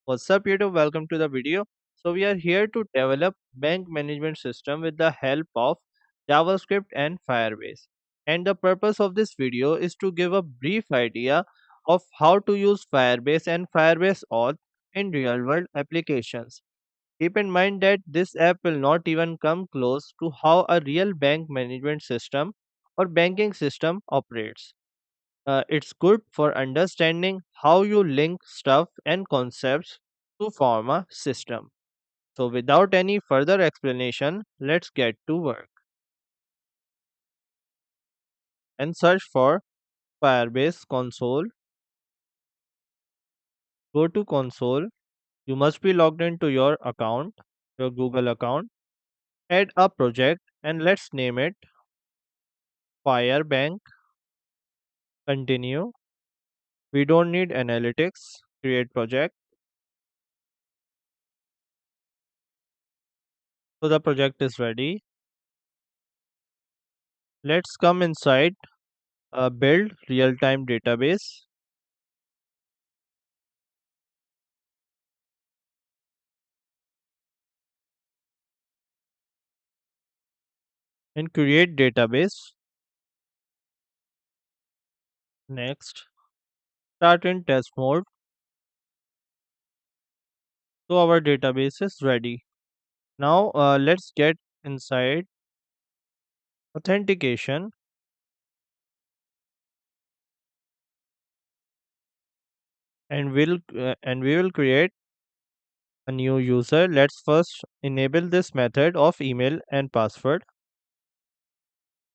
What's up, YouTube? Welcome to the video. So we are here to develop bank management system with the help of JavaScript and Firebase. And the purpose of this video is to give a brief idea of how to use Firebase and Firebase auth in real-world applications. Keep in mind that this app will not even come close to how a real bank management system or banking system operates. It's good for understanding how you link stuff and concepts to form a system. So, without any further explanation, let's get to work and search for Firebase console. Go to console. You must be logged into your account, your Google account. Add a project and let's name it Firebank. Continue. We don't need analytics. Create project. So, the project is ready. Let's come inside build real-time database and create database. Next, start in test mode. So our database is ready. Now let's get inside authentication and we will create a new user. Let's first enable this method of email and password.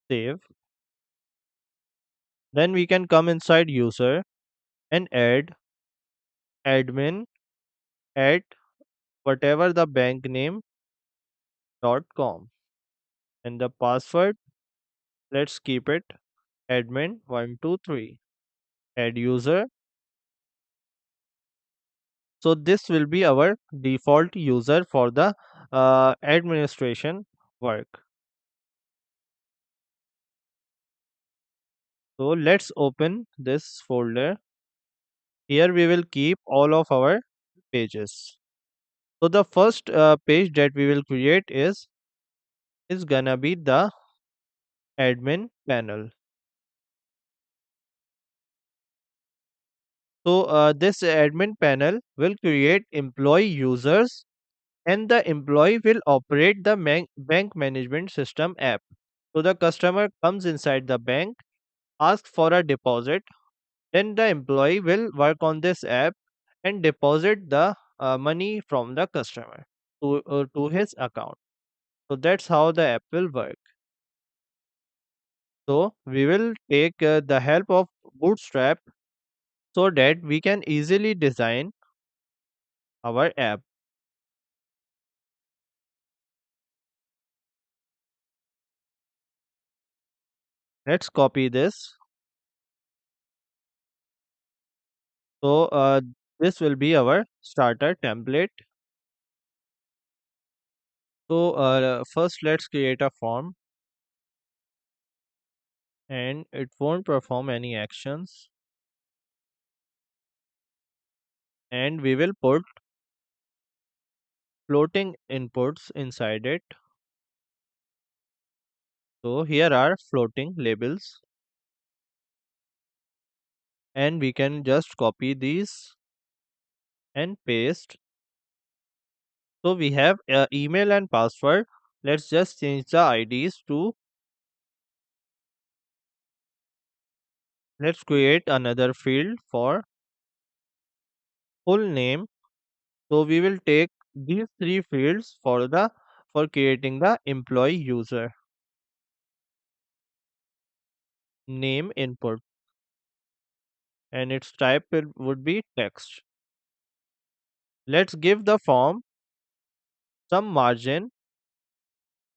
Save. Then we can come inside user and add admin at whatever the bank name .com and the password. Let's keep it admin 123. Add user. So this will be our default user for the administration work. So let's open this folder. Here we will keep all of our pages. So the first page that we will create is gonna be the admin panel. So this admin panel will create employee users and the employee will operate the bank management system app. So the customer comes inside the bank, asks for a deposit, then the employee will work on this app and deposit the money from the customer to his account. So that's how the app will work. So we will take the help of Bootstrap so that we can easily design our app. Let's copy this. So this will be our starter template. So first let's create a form and it won't perform any actions and we will put floating inputs inside it. So here are floating labels and we can just copy these and paste. So we have email and password. Let's just change the IDs to, let's create another field for full name. So we will take these three fields for creating the employee user name input and its type would be text. Let's give the form some margin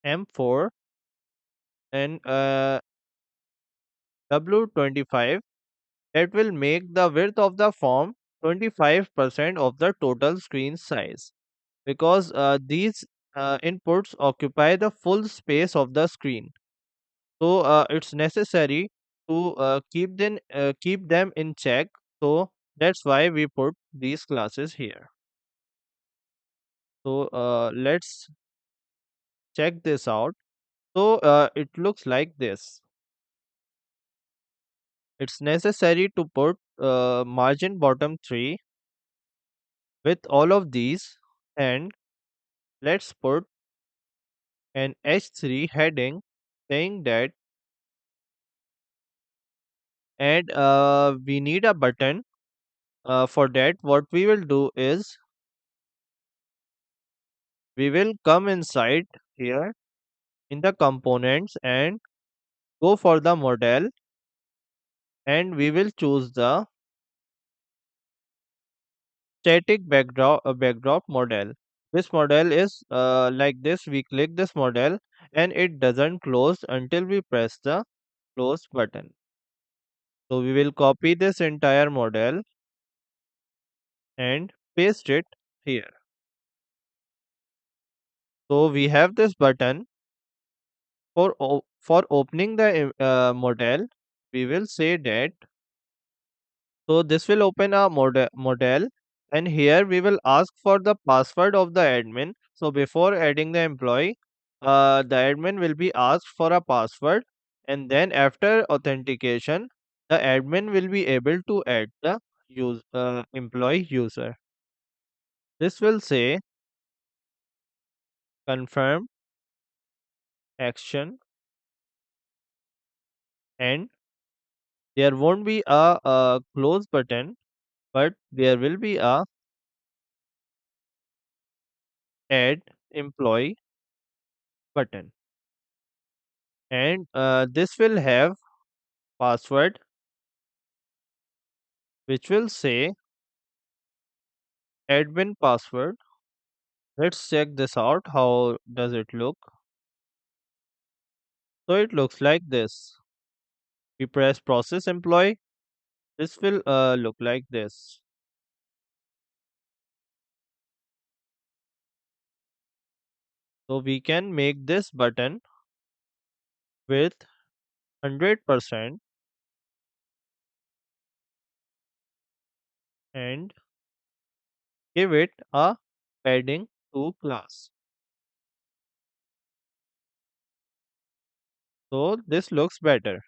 M4 and W25 that will make the width of the form 25% of the total screen size because these inputs occupy the full space of the screen. So it's necessary to keep them in check. So that's why we put these classes here. So let's check this out. So it looks like this. It's necessary to put margin bottom 3 with all of these, and let's put an H3 heading saying that, and we need a button. For that, what we will do is we will come inside here in the components and go for the model, and we will choose the static backdrop model. This model is like this. We click this model and it doesn't close until we press the close button. So we will copy this entire model and paste it here. So we have this button for opening the model. We will say that. So this will open a model, and here we will ask for the password of the admin. So before adding the employee, the admin will be asked for a password, and then after authentication, the admin will be able to add the employee user. This will say confirm action, and there won't be a close button, but there will be a add employee button, and this will have password which will say admin password. Let's check this out. How does it look? So it looks like this. We press process employee. This will look like this. So we can make this button with 100% and give it a padding to class. So this looks better.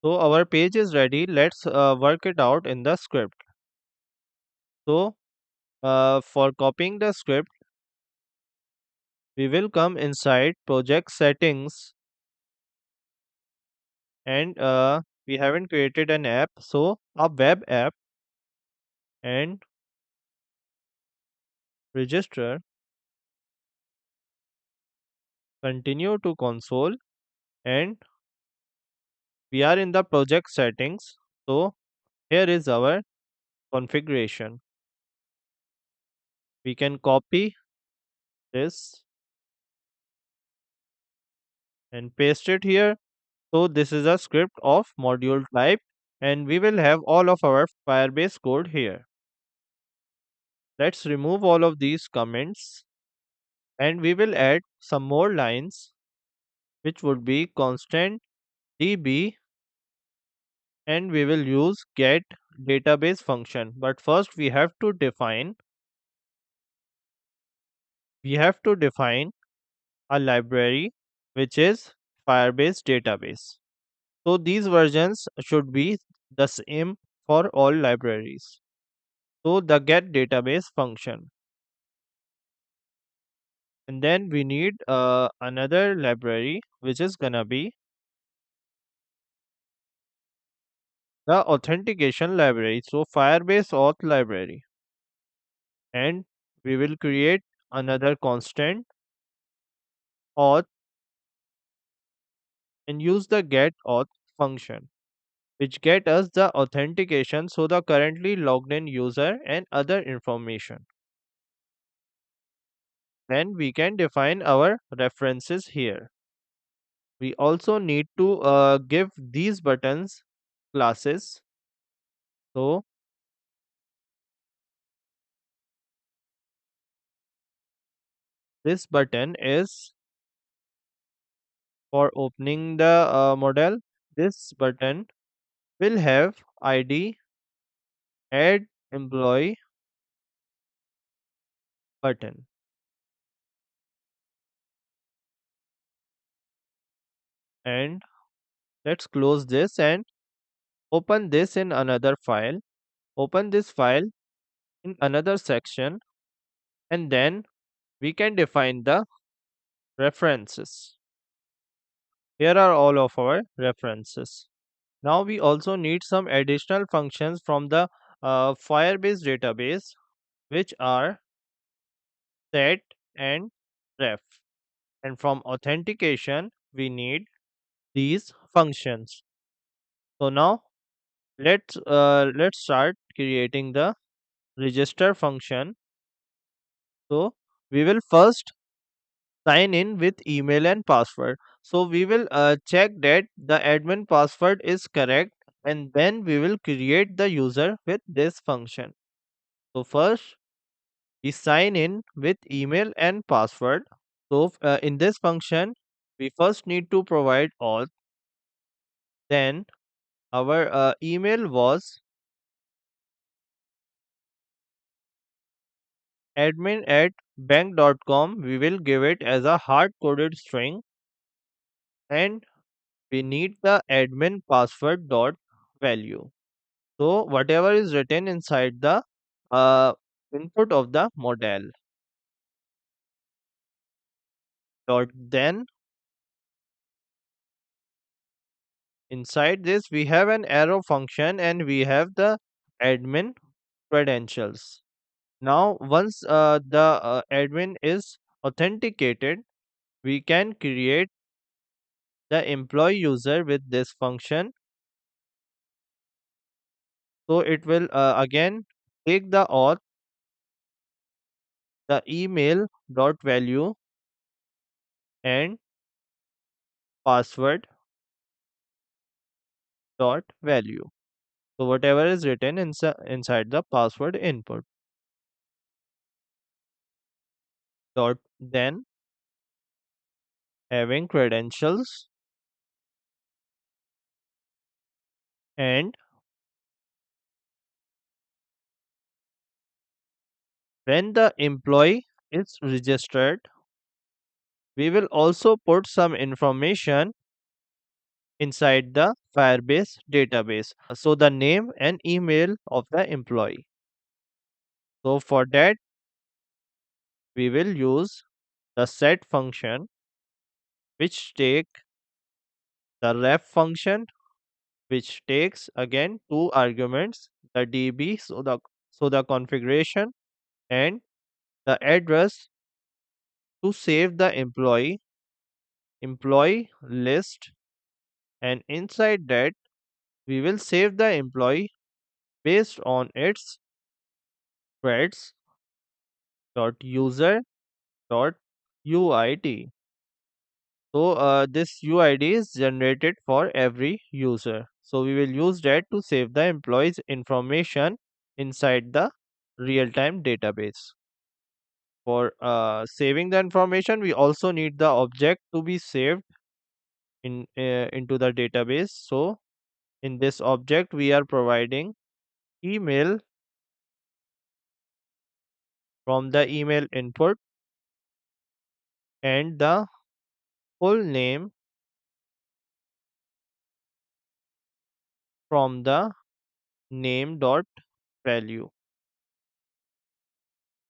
So our page is ready. Let's work it out in the script. So for copying the script, we will come inside project settings, and we haven't created an app, so a web app, and register, continue to console, and we are in the project settings. So here is our configuration. We can copy this and paste it here. So this is a script of module type, and we will have all of our Firebase code here. Let's remove all of these comments, and we will add some more lines, which would be constant db, and we will use get database function. But first we have to define a library which is Firebase database. So these versions should be the same for all libraries. So the get database function, and then we need another library which is gonna be the authentication library. So Firebase auth library, and we will create another constant auth and use the get auth function, which get us the authentication, so the currently logged in user and other information. Then we can define our references here. We also need to give these buttons classes. So this button is for opening the model. This button will have id add employee button. And let's close this and open this in another file. Open this file in another section, and then we can define the references. Here are all of our references. Now we also need some additional functions from the Firebase database, which are set and ref. And from authentication, we need these functions. So now let's start creating the register function. So we will first sign in with email and password. So we will check that the admin password is correct, and then we will create the user with this function. So first we sign in with email and password. So in this function we first need to provide auth. Then our email was admin at bank.com. We will give it as a hard coded string, and we need the admin password dot value. So whatever is written inside the uh, input of the model. Dot then inside this we have an arrow function, and we have the admin credentials. Now once the admin is authenticated, we can create the employee user with this function. So it will again take the auth, the email dot value, and password dot value. So whatever is written inside the password input. Dot then having credentials, and when the employee is registered, we will also put some information inside the Firebase database. So the name and email of the employee. So for that we will use the set function, which take the ref function, which takes again two arguments, the db, so the configuration, and the address to save the employee list. And inside that we will save the employee based on its threads dot user dot uid. So this uid is generated for every user, so we will use that to save the employee's information inside the real-time database. For saving the information, we also need the object to be saved into the database. So in this object we are providing email from the email input, and the full name from the name dot value.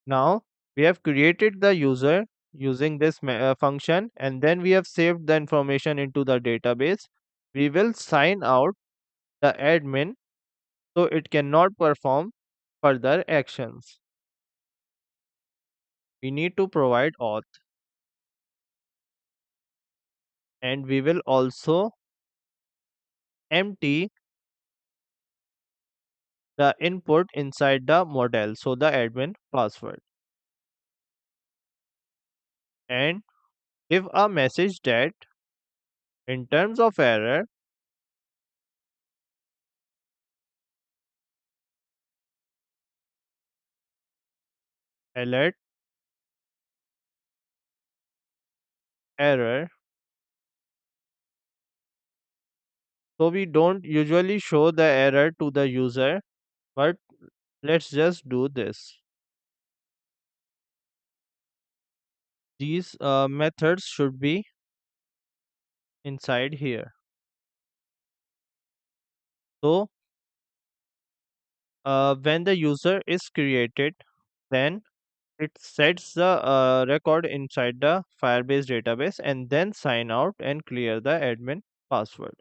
Now we have created the user using this function, and then we have saved the information into the database. We will sign out the admin so it cannot perform further actions. We need to provide auth, and we will also empty the input inside the model, so the admin password, and give a message that in terms of error, alert error. So we don't usually show the error to the user, but let's just do this. These methods should be inside here. So when the user is created, then it sets the record inside the Firebase database and then sign out and clear the admin password.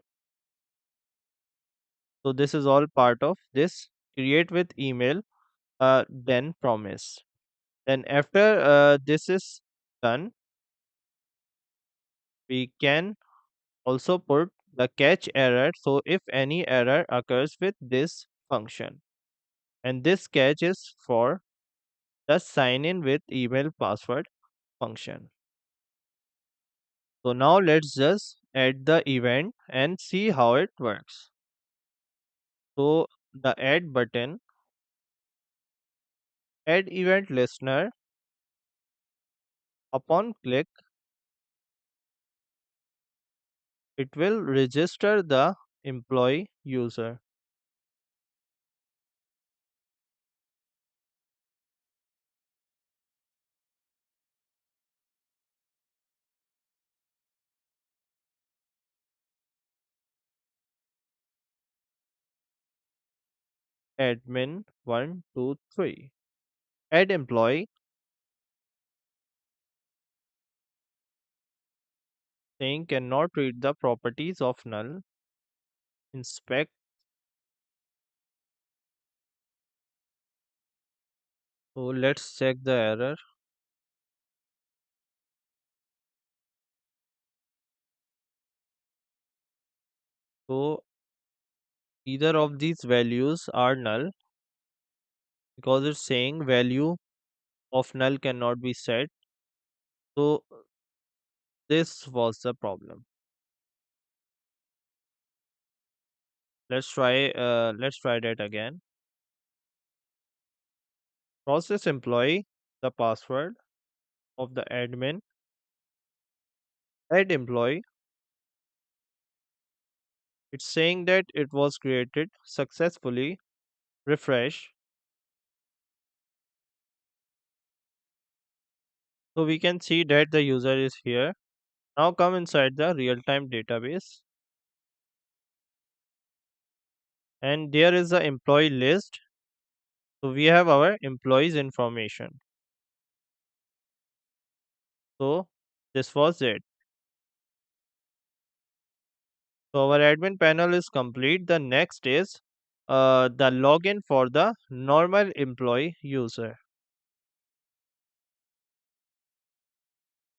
So this is all part of this create with email then promise. Then after this is done, we can also put the catch error. So if any error occurs with this function, and this catch is for the sign in with email password function. So now let's just add the event and see how it works. So the add button, add event listener, upon click, it will register the employee user. Admin 123. Add employee, saying cannot read the properties of null. Inspect. So let's check the error. So either of these values are null because it's saying value of null cannot be set. So this was the problem. Let's try that again. Process employee, the password of the admin. Add employee. It's saying that it was created successfully. Refresh. So we can see that the user is here. Now come inside the real-time database, and there is the employee list. So we have our employees information. So this was it. So our admin panel is complete. The next is the login for the normal employee user.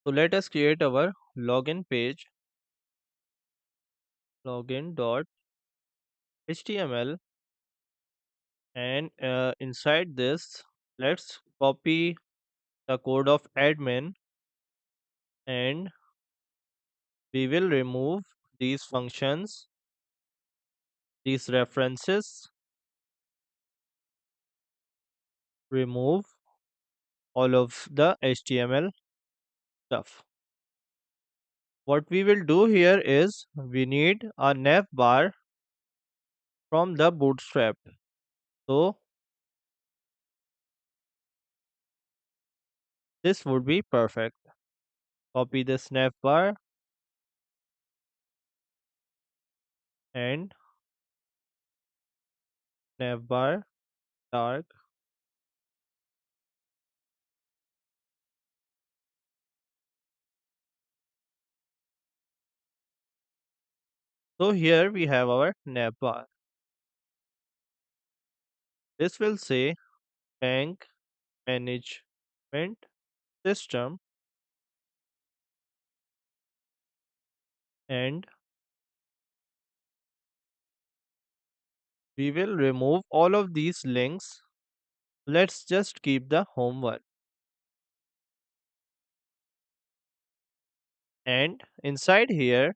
So let us create our login page, login.html, and inside this, let's copy the code of admin, and we will remove these functions, these references, remove all of the HTML stuff. What we will do here is we need a nav bar from the Bootstrap. So this would be perfect. Copy this nav bar and nav bar dark. So here we have our nav bar. This will say bank management system, and we will remove all of these links. Let's just keep the home one. And inside here,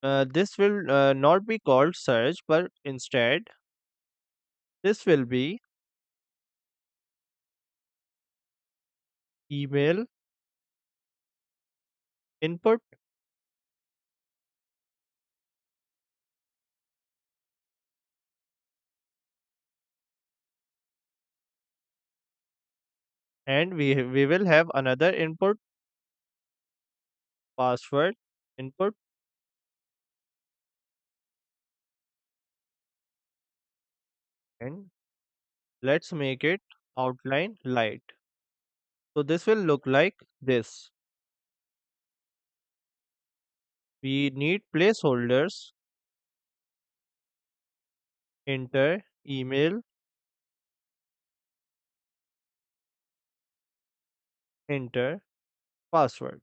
this will not be called search, but instead this will be email input. and we will have another input password input, and let's make it outline light. So this will look like this. We need placeholders, enter email, enter password.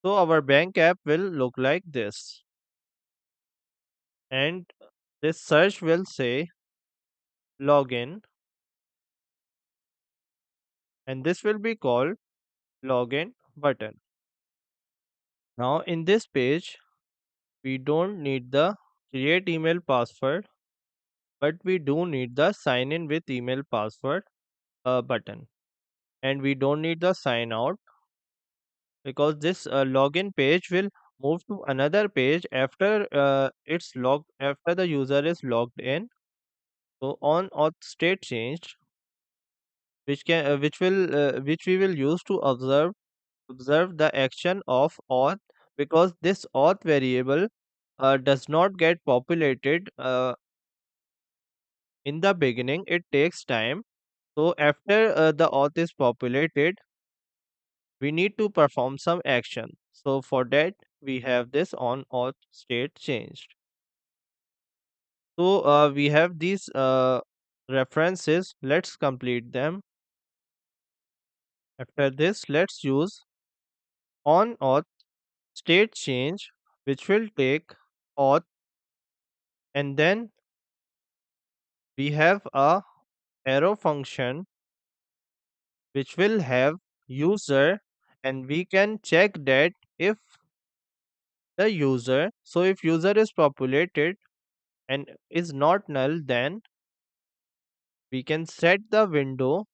So our bank app will look like this. And this search will say login, and this will be called login button. Now in this page, we don't need the create email password, but we do need the sign in with email password button. And we don't need the sign out because this login page will move to another page after it's logged after the user is logged in. So on auth state changed, which we will use to observe the action of auth, because this auth variable does not get populated in the beginning. It takes time. So after the auth is populated, we need to perform some action. So for that, we have this on auth state changed. So we have these references. Let's complete them. After this, let's use on auth state change, which will take auth, and then we have a arrow function which will have user, and we can check that if the user, so if user is populated and is not null, then we can set the window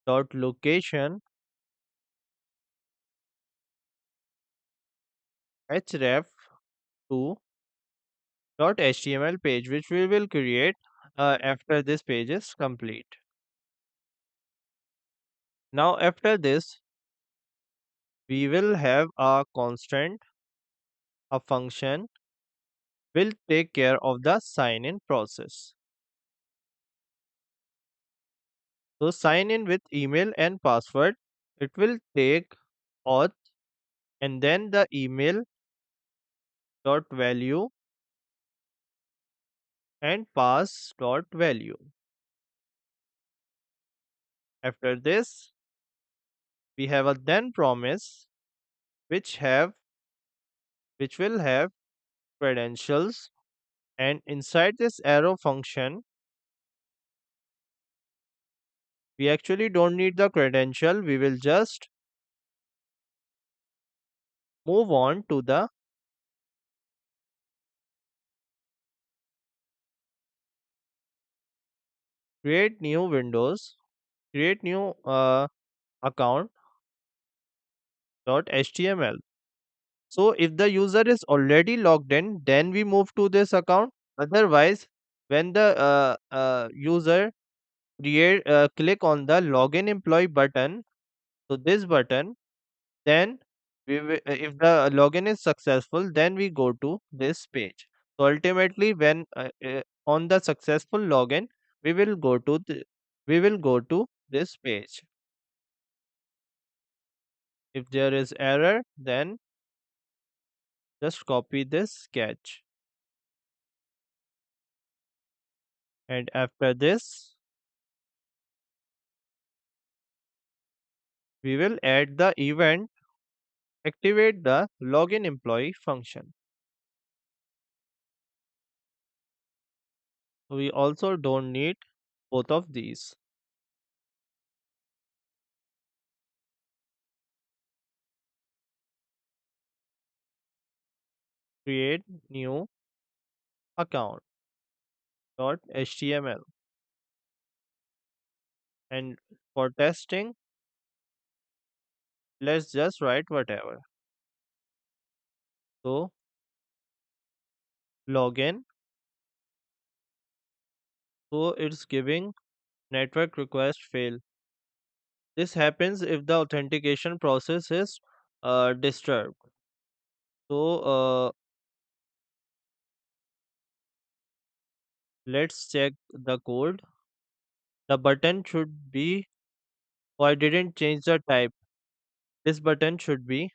dot location href to dot html page, which we will create after this page is complete. Now after this, we will have a constant, a function will take care of the sign in process. So sign in with email and password. It will take auth and then the email dot value and pass dot value. After this, we have a then promise which have which will have credentials, and inside this arrow function, we actually don't need the credential. We will just move on to the create new windows, create new account dot html. So if the user is already logged in, then we move to this account. Otherwise, when the user click on the login employee button, so this button, then if the login is successful, then we go to this page. So ultimately, when on the successful login, we will go to this page. If there is error, then just copy this sketch, and after this, we will add the event, activate the login employee function. We also don't need both of these. Create new account dot html, and for testing, let's just write whatever. So login, so it's giving network request fail. This happens if the authentication process is disturbed. So let's check the code. The button should be, oh, I didn't change the type. This button should be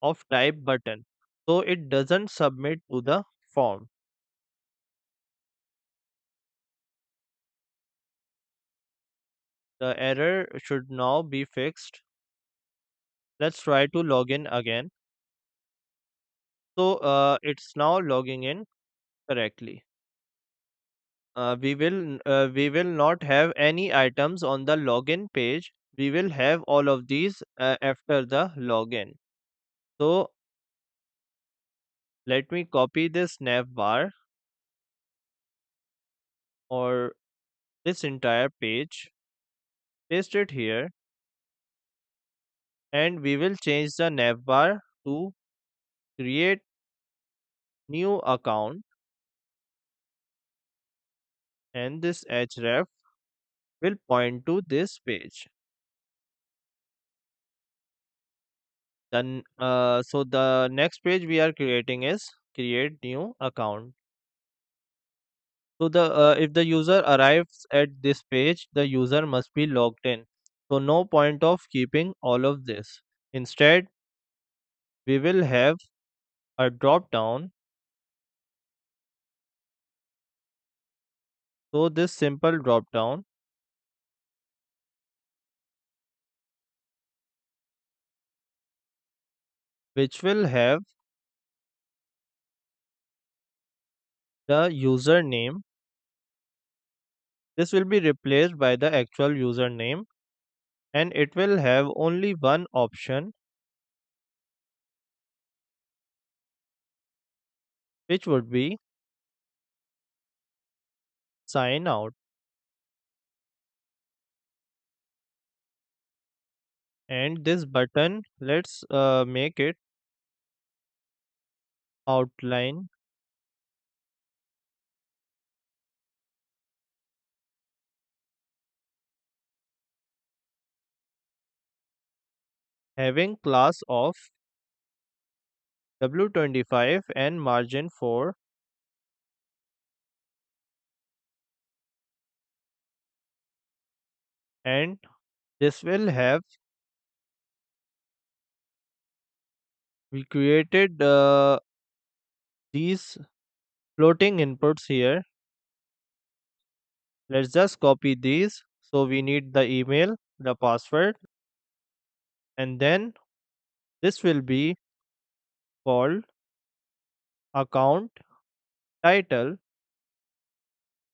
of type button. So it doesn't submit to the form. The error should now be fixed. Let's try to log in again. So it's now logging in correctly. We will not have any items on the login page. We will have all of these after the login. So let me copy this nav bar or this entire page, paste it here, and we will change the nav bar to create new account, and this href will point to this page. Then so the next page we are creating is create new account. So the if the user arrives at this page, the user must be logged in. So no point of keeping all of this. Instead, we will have a drop down. So this simple drop down, which will have the username. This will be replaced by the actual username, and it will have only one option, which would be sign out. And this button, let's make it outline, having class of W25 and margin 4, and this will have, we created these floating inputs here. Let's just copy these. So we need the email, the password, and then this will be called account title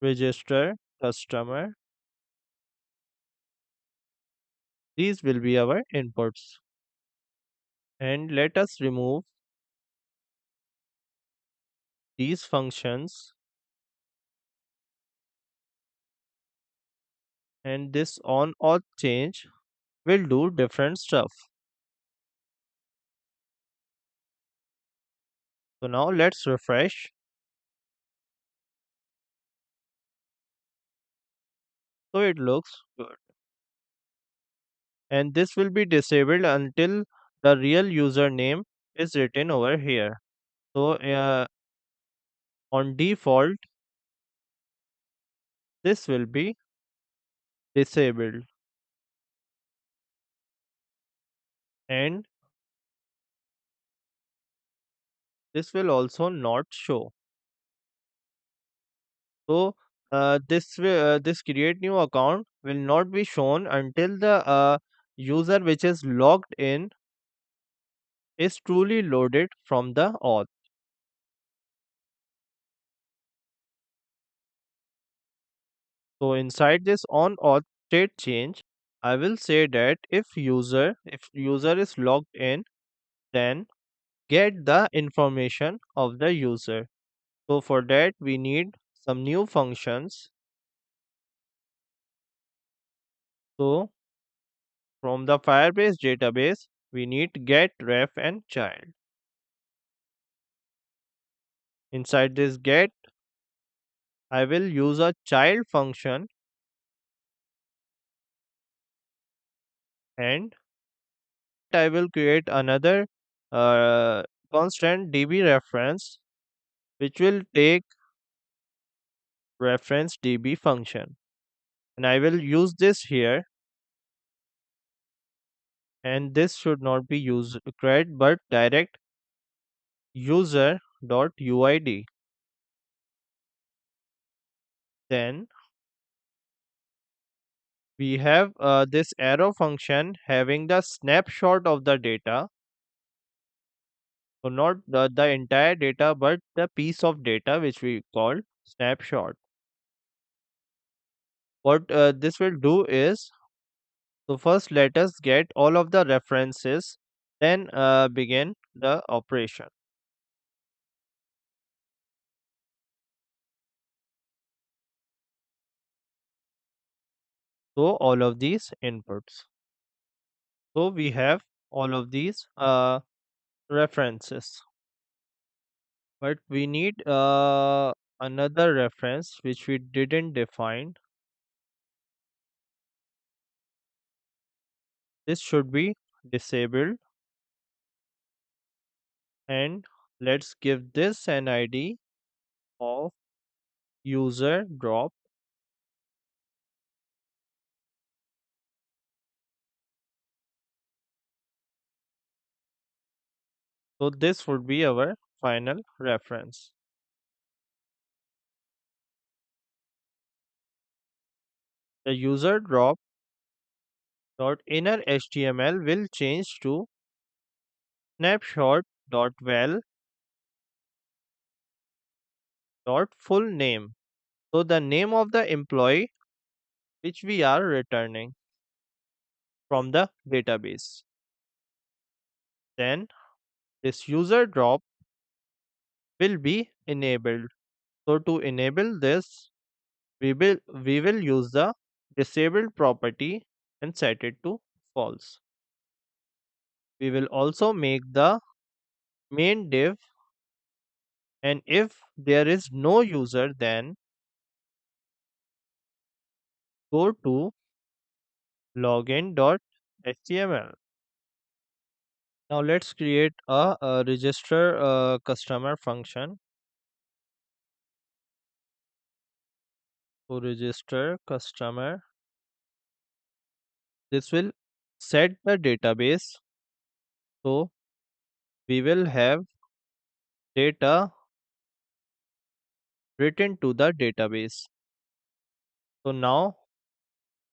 register customer. These will be our inputs. And let us remove these functions, and this on auth change will do different stuff. So now let's refresh. So it looks good. And this will be disabled until the real username is written over here. So on default, this will be disabled, and this will also not show. So this create new account will not be shown until the user which is logged in is truly loaded from the auth. So inside this on auth state change, I will say that if user is logged in, then get the information of the user. So for that we need some new functions. So from the Firebase database, we need get ref and child. Inside this get, I will use a child function, and I will create another uh, constant db reference, which will take reference db function, and I will use this here. And this should not be used create but direct user.uid. Then we have this arrow function having the snapshot of the data. So not the entire data, but the piece of data which we call snapshot. What this will do is, so first let us get all of the references, then begin the operation. So all of these inputs. So we have all of these references, but we need another reference which we didn't define. This should be disabled, and let's give this an ID of user drop. So this would be our final reference. The user drop dot inner html will change to snapshot dot val dot full name. So the name of the employee which we are returning from the database. Then this user drop will be enabled. So to enable this, we will use the disabled property and set it to false. We will also make the main div, and if there is no user, then go to login.html. Now let's create a register customer function. To register customer, this will set the database. So we will have data written to the database. So now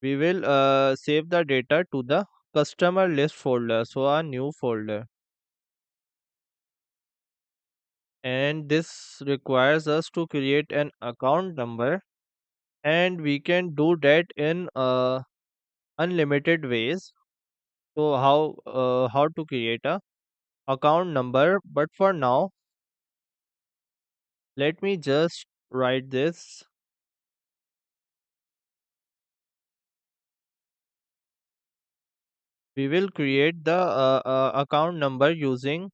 we will save the data to the customer list folder, so a new folder. And this requires us to create an account number, and we can do that in unlimited ways. So how to create a account number, but for now let me just write this. We will create the account number using,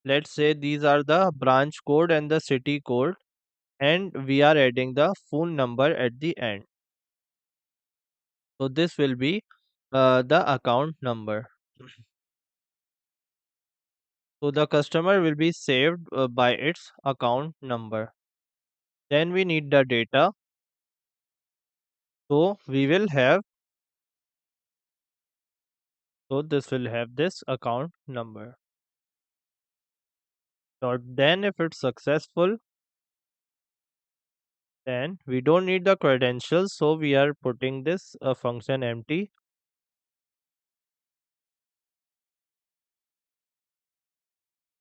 let's say these are the branch code and the city code, and we are adding the phone number at the end. So this will be the account number. So the customer will be saved by its account number. Then we need the data. So we will have, so this will have this account number. So then if it's successful, then we don't need the credentials. So we are putting this function empty.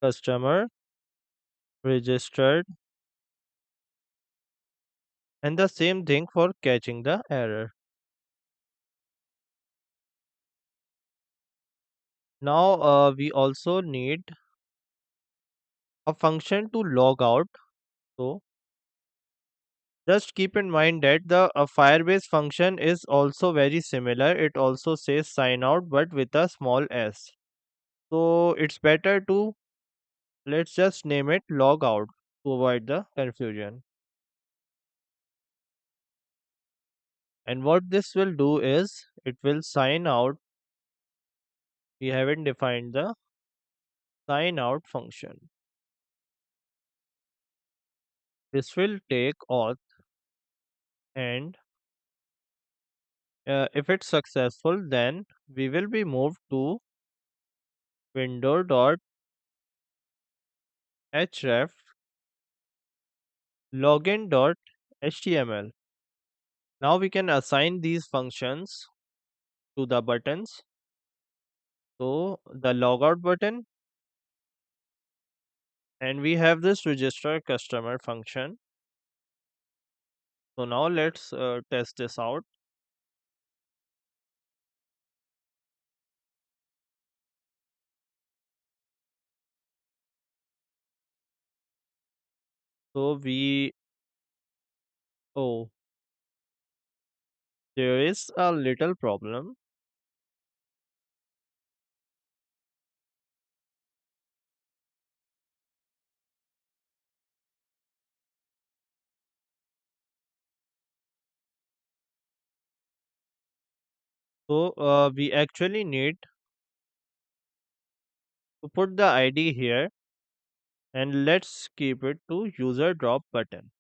Customer registered, and the same thing for catching the error. Now we also need a function to log out. So just keep in mind that the Firebase function is also very similar. It also says sign out but with a small s. So it's better to, let's just name it log out to avoid the confusion. And what this will do is it will sign out. We haven't defined the sign out function. This will take auth, and if it's successful, then we will be moved to window.href login.html. Now we can assign these functions to the buttons. So the logout button, and we have this register customer function. So now let's test this out. So we, oh, there is a little problem. So we actually need to put the ID here, and let's keep it to user drop button.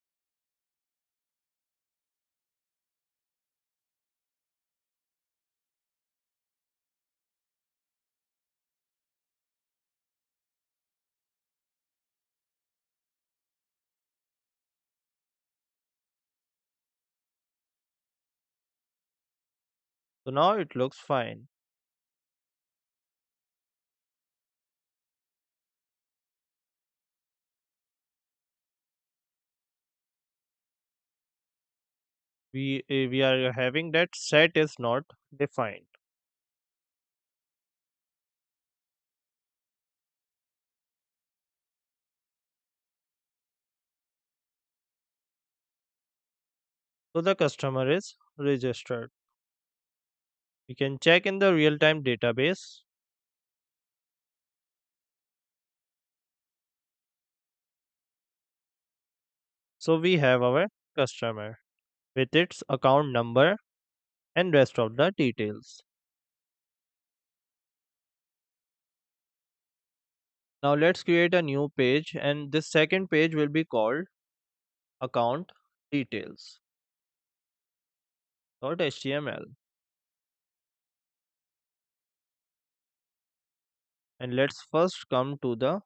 So now it looks fine. We are having that set is not defined. So the customer is registered. We can check in the real-time database. So we have our customer with its account number and rest of the details. Now let's create a new page, and this second page will be called account details.html. And let's first come to the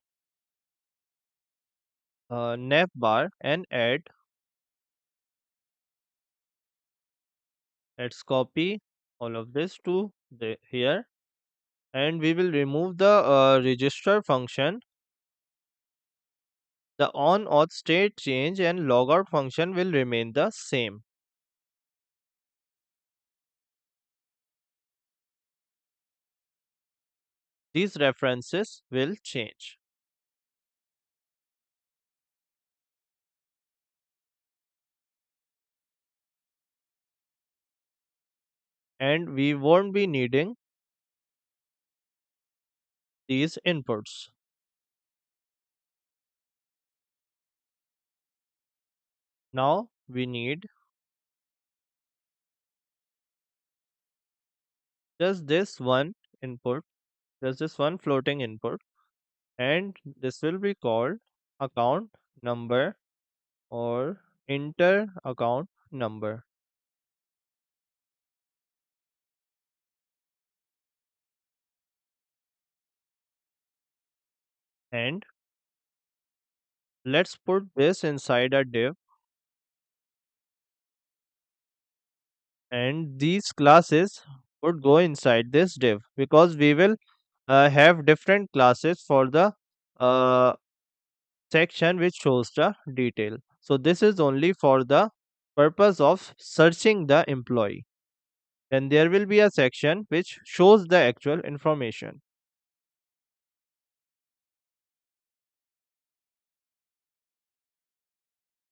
nav bar and add. Let's copy all of this to here, and we will remove the register function. The on auth state change and logout function will remain the same. These references will change. And we won't be needing these inputs. Now we need just this one input, just this one floating input, and this will be called account number or enter account number. And let's put this inside a div, and these classes would go inside this div because we will have different classes for the uh, section which shows the detail. So this is only for the purpose of searching the employee. Then there will be a section which shows the actual information,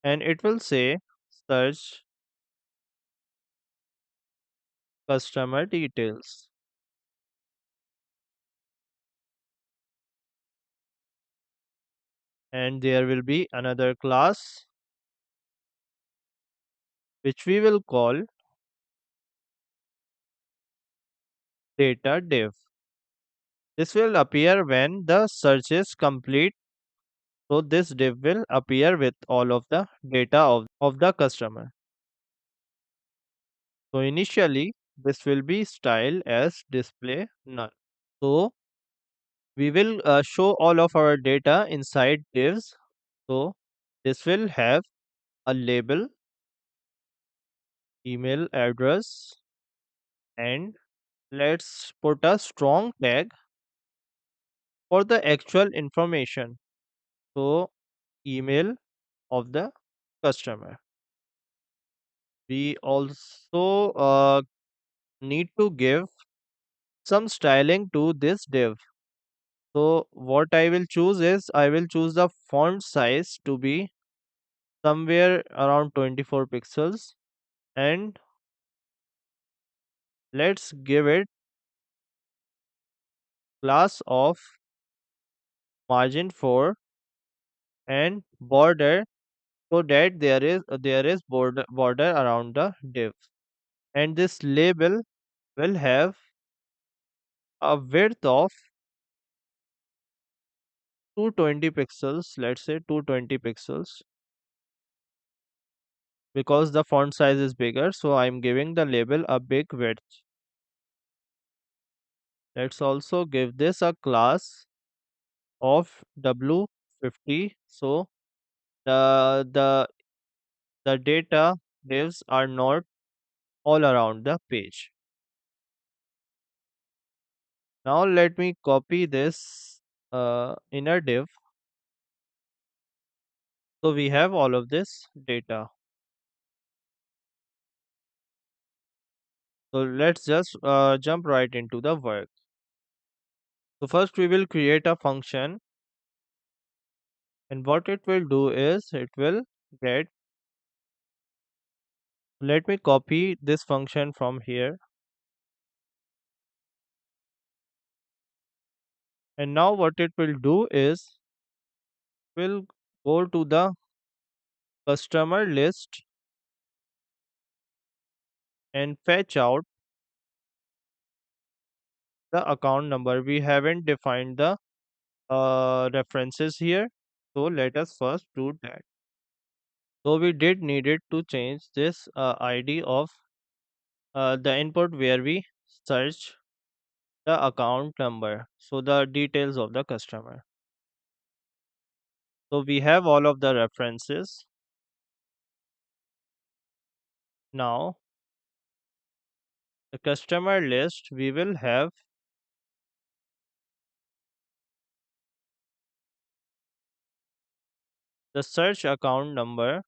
and it will say search customer details. And there will be another class which we will call data div. This will appear when the search is complete. So this div will appear with all of the data of the customer. So initially this will be styled as display none. So we will show all of our data inside divs. So this will have a label, email address, and let's put a strong tag for the actual information. So email of the customer. We also need to give some styling to this div. So what I will choose is I will choose the font size to be somewhere around 24 pixels, and let's give it class of margin 4 and border, so that there is border around the div, and this label will have a width of 220 pixels, let's say 220 pixels, because the font size is bigger, so I'm giving the label a big width. Let's also give this a class of w50, so the data divs are not all around the page. Now let me copy this inner div. So we have all of this data. So let's just jump right into the work. So first we will create a function, and what it will do is it will get, let me copy this function from here, and now what it will do is will go to the customer list and fetch out the account number. We haven't defined the references here, so let us first do that. So we did needed to change this id of the input where we search the account number, so the details of the customer. So we have all of the references. Now the customer list, we will have the search account number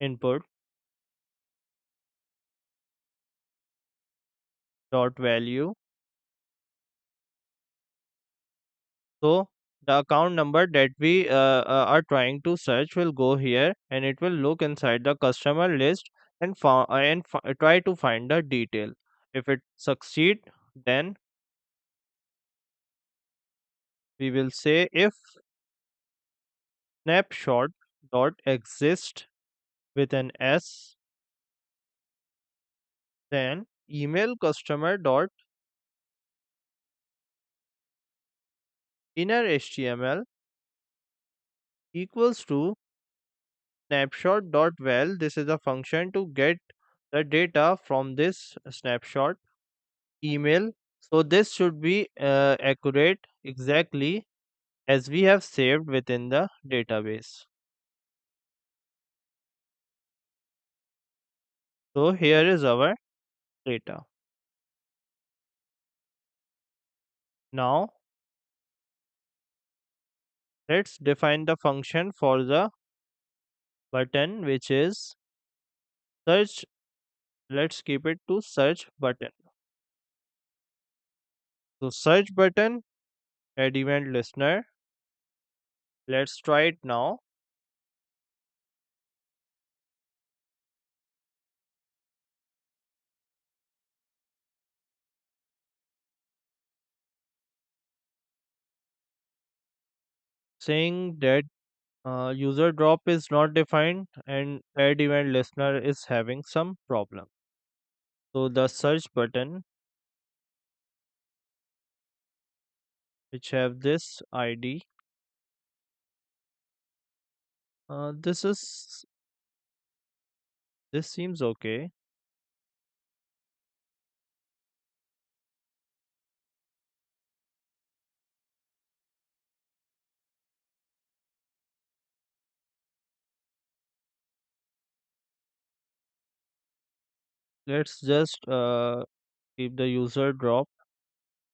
input dot value. So the account number that we are trying to search will go here, and it will look inside the customer list and try to find the detail. If it succeed, then we will say if snapshot dot exist with an s, then email customer dot inner html equals to snapshot.val. This is a function to get the data from this snapshot email. So this should be accurate exactly as we have saved within the database. So here is our data. Now let's define the function for the button, which is search. Let's keep it to search button. So search button, add event listener. Let's try it now. Saying that user drop is not defined and add event listener is having some problem. So the search button which have this ID. This is this seems okay. Let's just keep the user drop.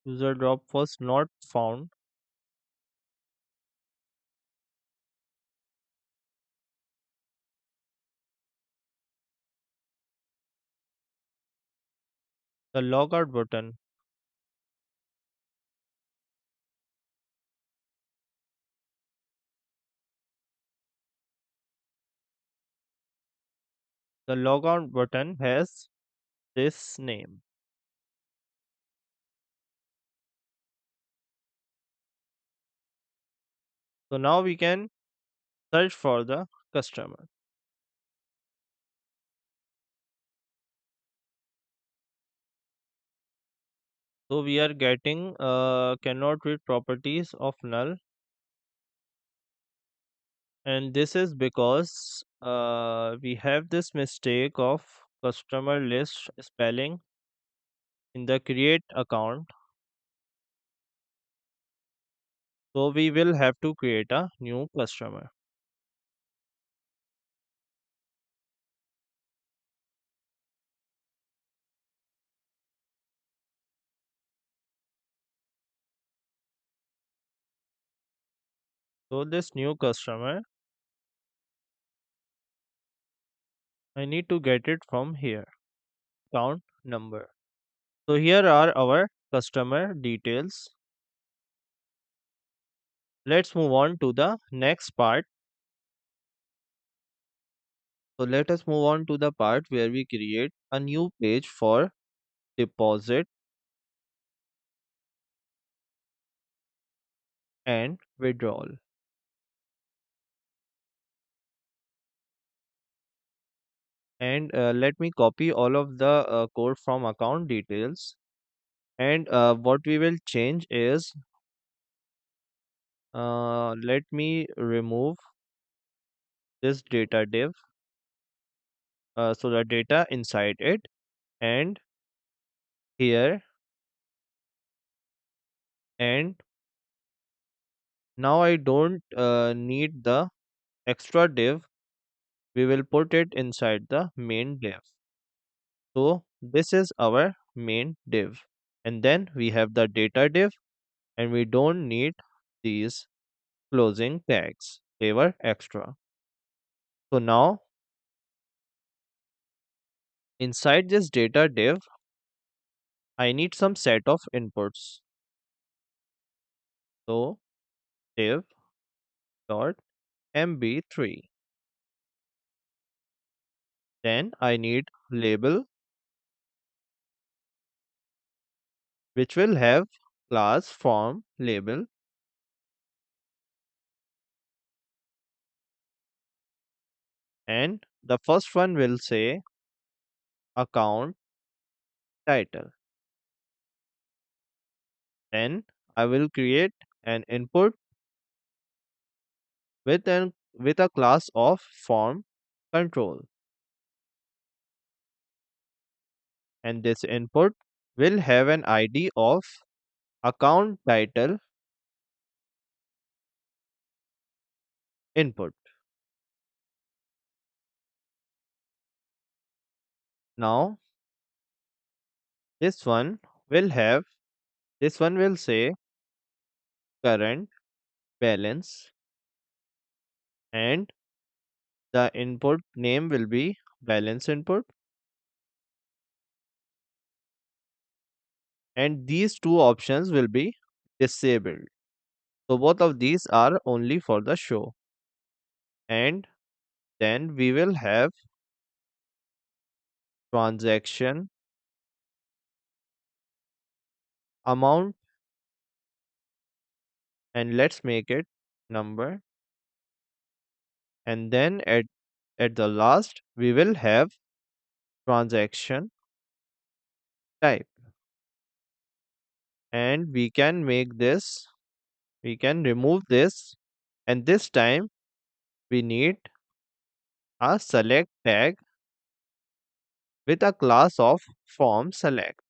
User drop was not found. The logout button. The logout button has this name. So now we can search for the customer. So we are getting cannot read properties of null, and this is because we have this mistake of customer list spelling in the create account. So we will have to create a new customer. So this new customer, I need to get it from here. Account number. So here are our customer details. Let's move on to the next part. So let us move on to the part where we create a new page for deposit and withdrawal. And let me copy all of the code from account details. And what we will change is let me remove this data div. So the data inside it, and here, and now I don't need the extra div. We will put it inside the main div. So this is our main div. And then we have the data div, and we don't need these closing tags. They were extra. So now inside this data div, I need some set of inputs. So div dot mb3. Then I need label, which will have class form label, and the first one will say account title. Then I will create an input with a class of form control, and this input will have an ID of account title input. Now this one will have this one will say current balance, and the input name will be balance input, and these two options will be disabled. So both of these are only for the show. And then we will have transaction amount, and let's make it number. And then at the last we will have transaction type, and we can make this We can remove this, and this time we need a select tag with a class of form select,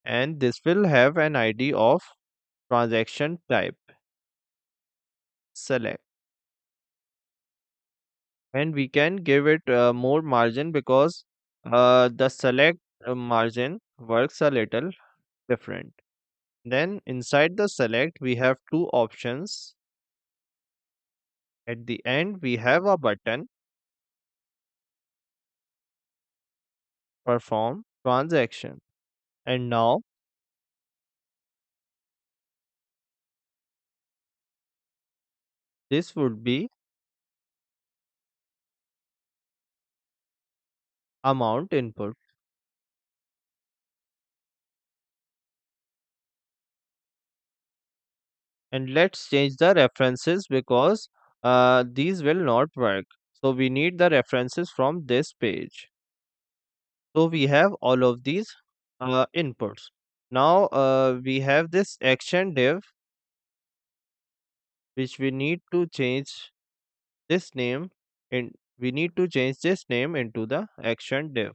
and this will have an ID of transaction type select, and we can give it more margin because the select margin works a little different. Then inside the select we have two options. At the end we have a button perform transaction, and now this would be amount input. And let's change the references because these will not work. So we need the references from this page. So we have all of these inputs. Now we have this action div which we need to change this name in we need to change this name into the action div.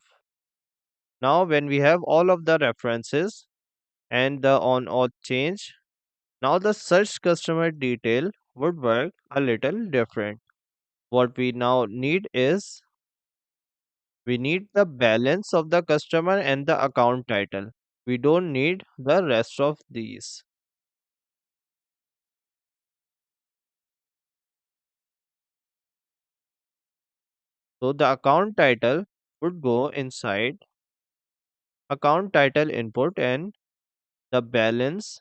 Now when we have all of the references and the on auth change, now the search customer detail would work a little different. What we now need is we need the balance of the customer and the account title. We don't need the rest of these. So the account title would go inside account title input, and the balance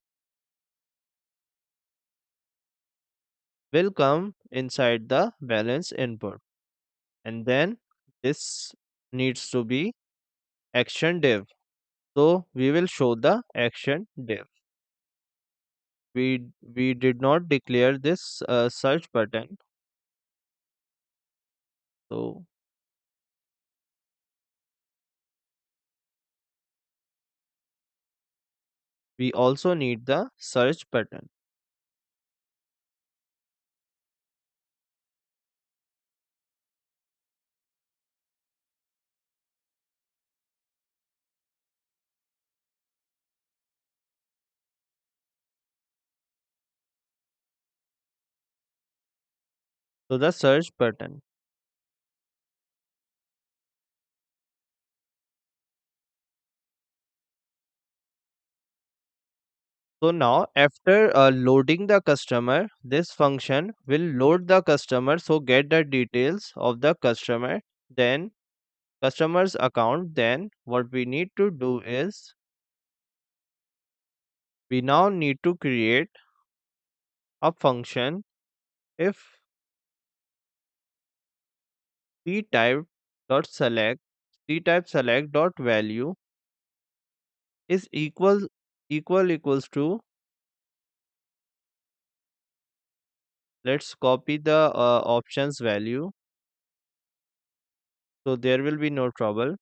will come inside the balance input. And then this needs to be action div. So we will show the action div. We did not declare this search button. So we also need the search button. So the search button. So now after loading the customer, this function will load the customer, so get the details of the customer, then customer's account. Then what we need to do is we now need to create a function if ctype dot select ctype select dot value is equals to, let's copy the options value so there will be no trouble.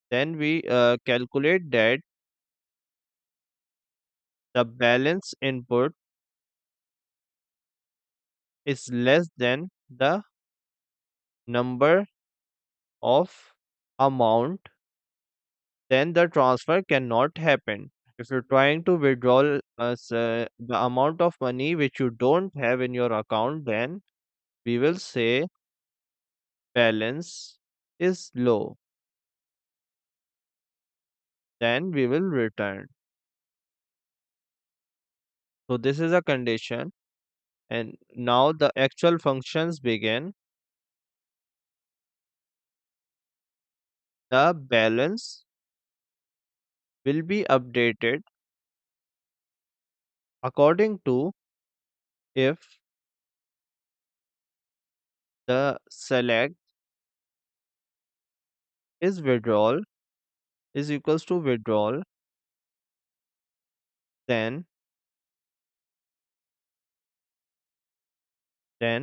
Then we calculate that the balance input is less than the number of amount, then the transfer cannot happen. If you're trying to withdraw the amount of money which you don't have in your account, then we will say balance is low. Then we will return. So this is a condition, and now the actual functions begin. The balance will be updated according to if the select is withdrawal is equals to withdrawal, then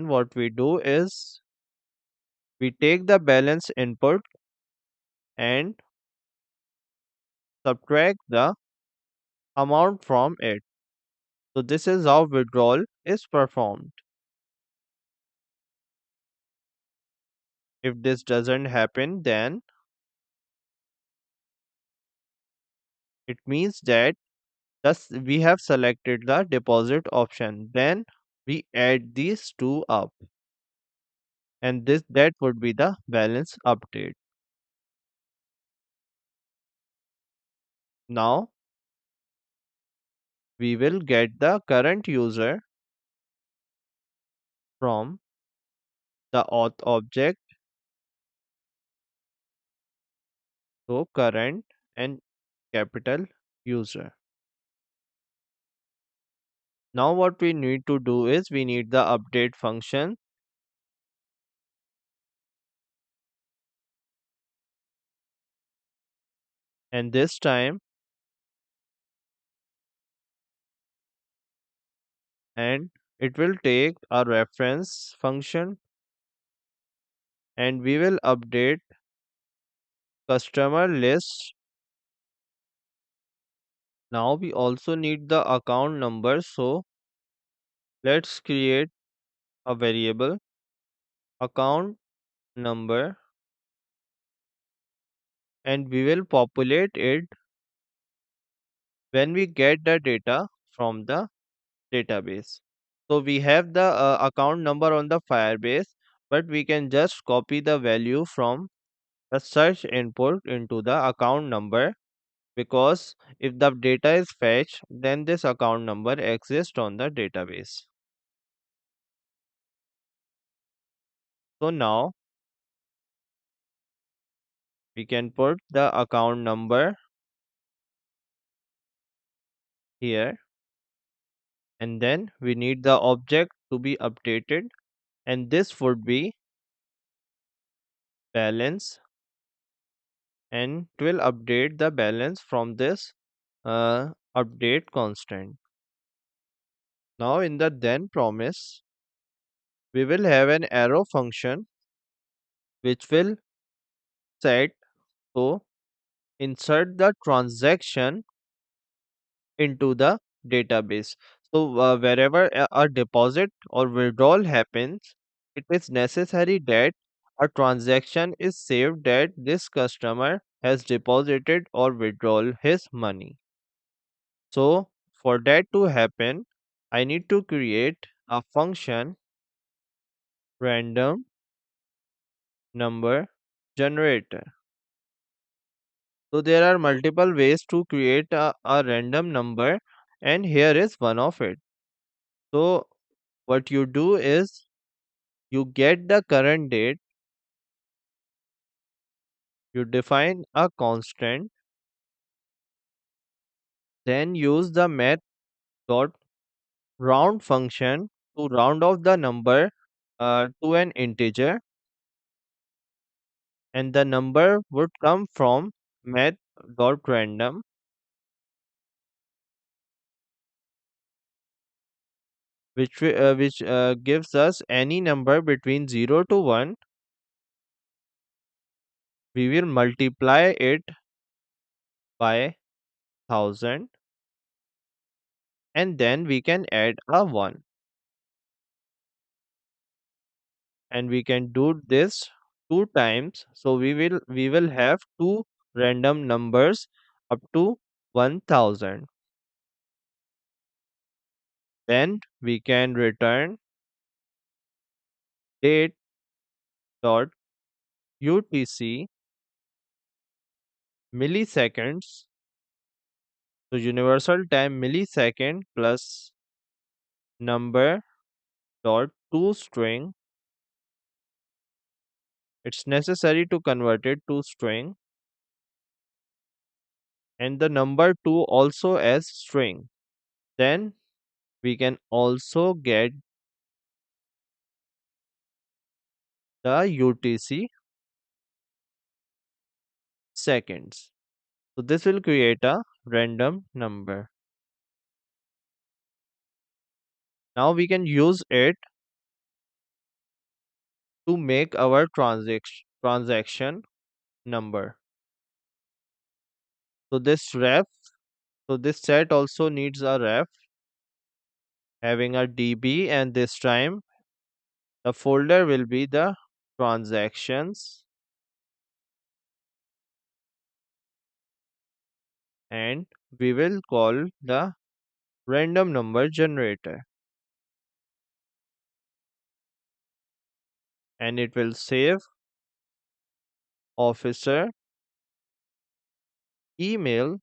what we do is we take the balance input and subtract the amount from it. So this is how withdrawal is performed. If this doesn't happen, then it means that thus we have selected the deposit option. Then we add these two up, and this that would be the balance update. Now we will get the current user from the auth object. So current and capital user. Now what we need to do is we need the update function, and this time and it will take a reference function, and we will update customer list. Now we also need the account number, so let's create a variable account number, and we will populate it when we get the data from the database. So we have the account number on the Firebase, but we can just copy the value from the search input into the account number, because if the data is fetched, then this account number exists on the database. So now we can put the account number here, and then we need the object to be updated, and this would be balance, and it will update the balance from this update constant. Now in the then promise, we will have an arrow function which will set to insert the transaction into the database. So wherever a deposit or withdrawal happens, it is necessary that a transaction is saved that this customer has deposited or withdrawn his money. So for that to happen, I need to create a function random number generator. So there are multiple ways to create a random number, and here is one of it. So what you do is you get the current date, you define a constant, then use the math dot round function to round off the number to an integer, and the number would come from math dot random, which gives us any number between 0 to 1. We will multiply it by 1000, and then we can add a 1, and we can do this two times. So we will have two random numbers up to 1000. Then we can return date dot utc milliseconds. So universal time millisecond plus number dot to string. It's necessary to convert it to string, and the number 2 also as string. Then we can also get the UTC seconds. So this will create a random number. Now we can use it to make our transaction number. So this ref So this set also needs a ref having a DB, and this time the folder will be the transactions, and we will call the random number generator, and it will save officer email,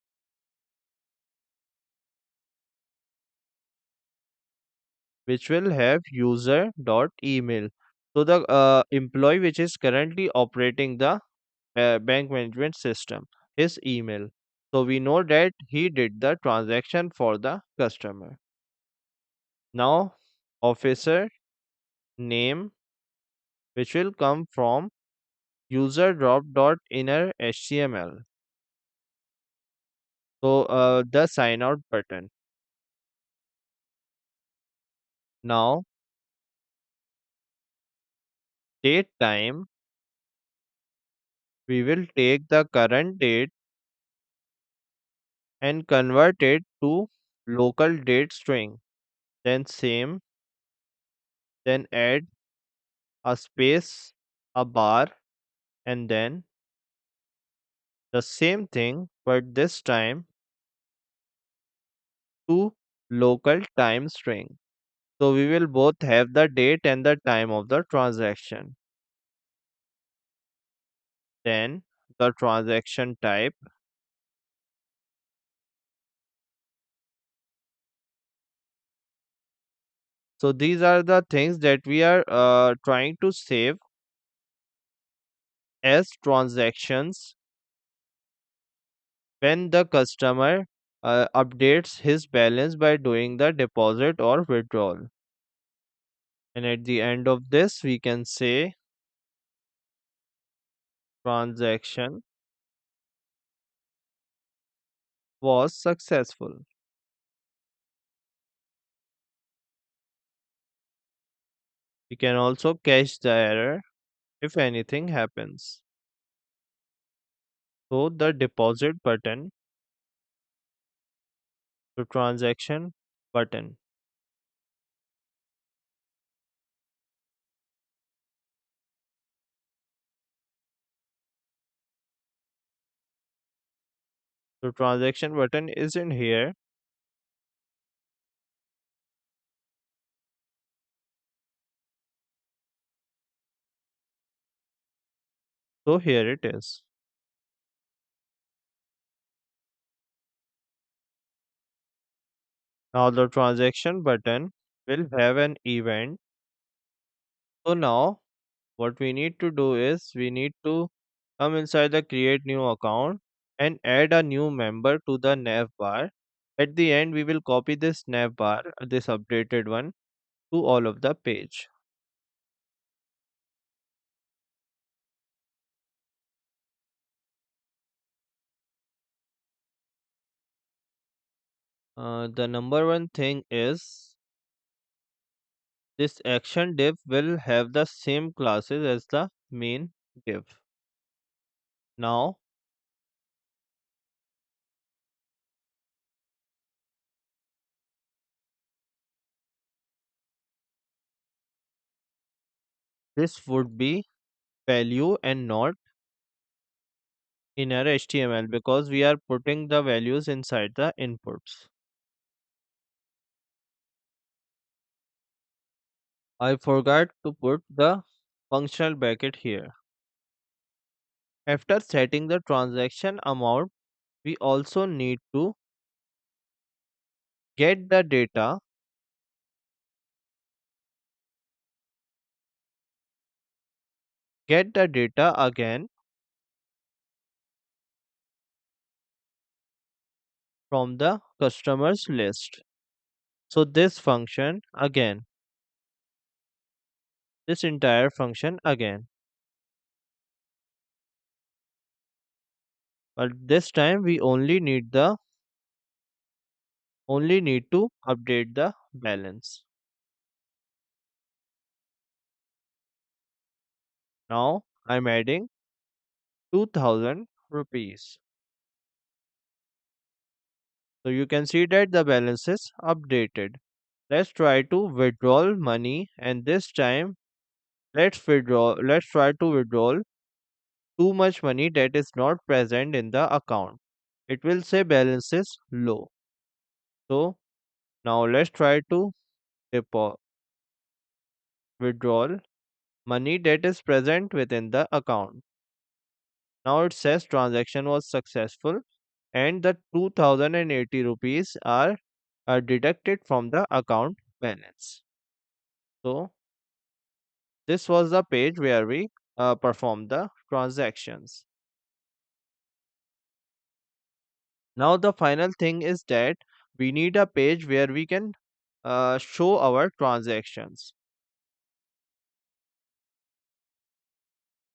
which will have user dot email. So the employee which is currently operating the bank management system, his email. So we know that he did the transaction for the customer. Now officer name, which will come from user drop dot inner html. So the sign out button. Now date time, we will take the current date and convert it to local date string. Then same, then add a space, a bar, and then the same thing, but this time to local time string. So we will both have the date and the time of the transaction. Then the transaction type. So these are the things that we are trying to save as transactions when the customer updates his balance by doing the deposit or withdrawal. And at the end of this, we can say transaction was successful. We can also catch the error if anything happens. So the deposit button to transaction button. So transaction button is in here. So here it is. Now the transaction button will have an event. So now what we need to do is we need to come inside the create new account and add a new member to the nav bar. At the end, we will copy this nav bar, this updated one, to all of the page. The number one thing is this action div will have the same classes as the main div. Now this would be value and not inner HTML because we are putting the values inside the inputs. I forgot to put the functional bracket here. After setting the transaction amount, we also need to get the data, again from the customers list. So this function again, this entire function again. But this time we only need to update the balance. Now I'm adding 2000 rupees. So you can see that the balance is updated. Let's try to withdraw money, and this time let's try to withdraw too much money that is not present in the account. It will say balance is low. So now let's try to withdraw money that is present within the account. Now it says transaction was successful and the 2080 rupees are deducted from the account balance. So this was the page where we perform the transactions. Now the final thing is that we need a page where we can show our transactions.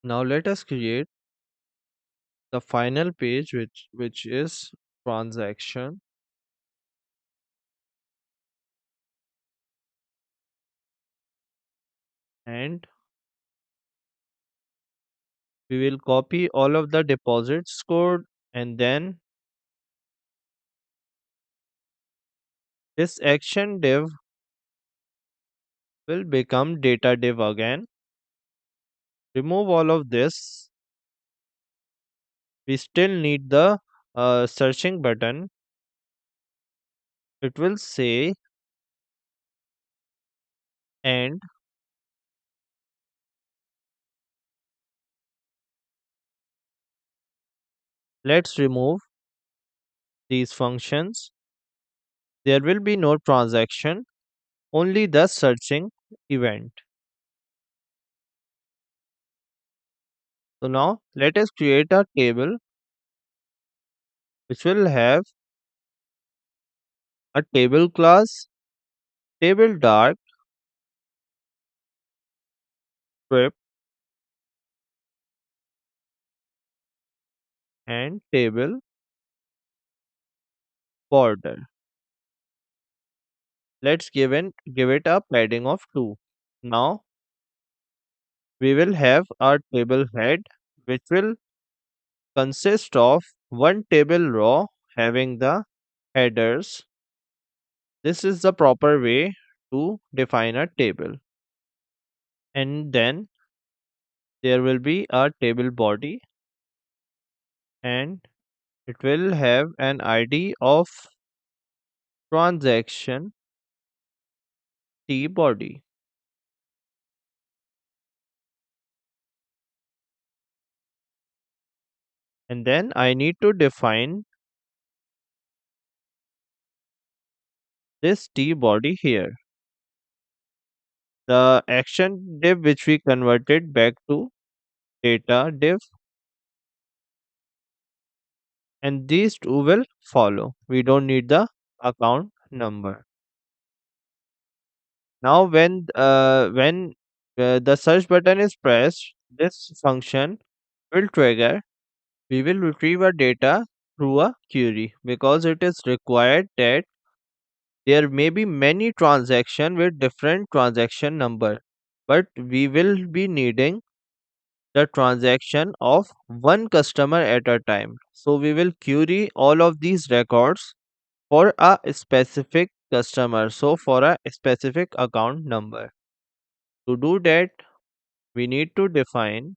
Now let us create the final page which is transaction, and we will copy all of the deposits code, and then this action div will become data div again. Remove all of this. We still need the searching button. It will say, and let's remove these functions. There will be no transaction, only the searching event. So now let us create a table which will have a table class, table dark, script, and table border. Let's give it a padding of 2. Now we will have our table head which will consist of one table row having the headers. This is the proper way to define a table. And then there will be a table body, and it will have an ID of transaction T body. And then I need to define this T body here. The action div which we converted back to data div, and these two will follow. We don't need the account number. Now when the search button is pressed, this function will trigger. We will retrieve our data through a query because it is required that there may be many transactions with different transaction number, but we will be needing the transaction of one customer at a time. So we will query all of these records for a specific customer, so for a specific account number. To do that, we need to define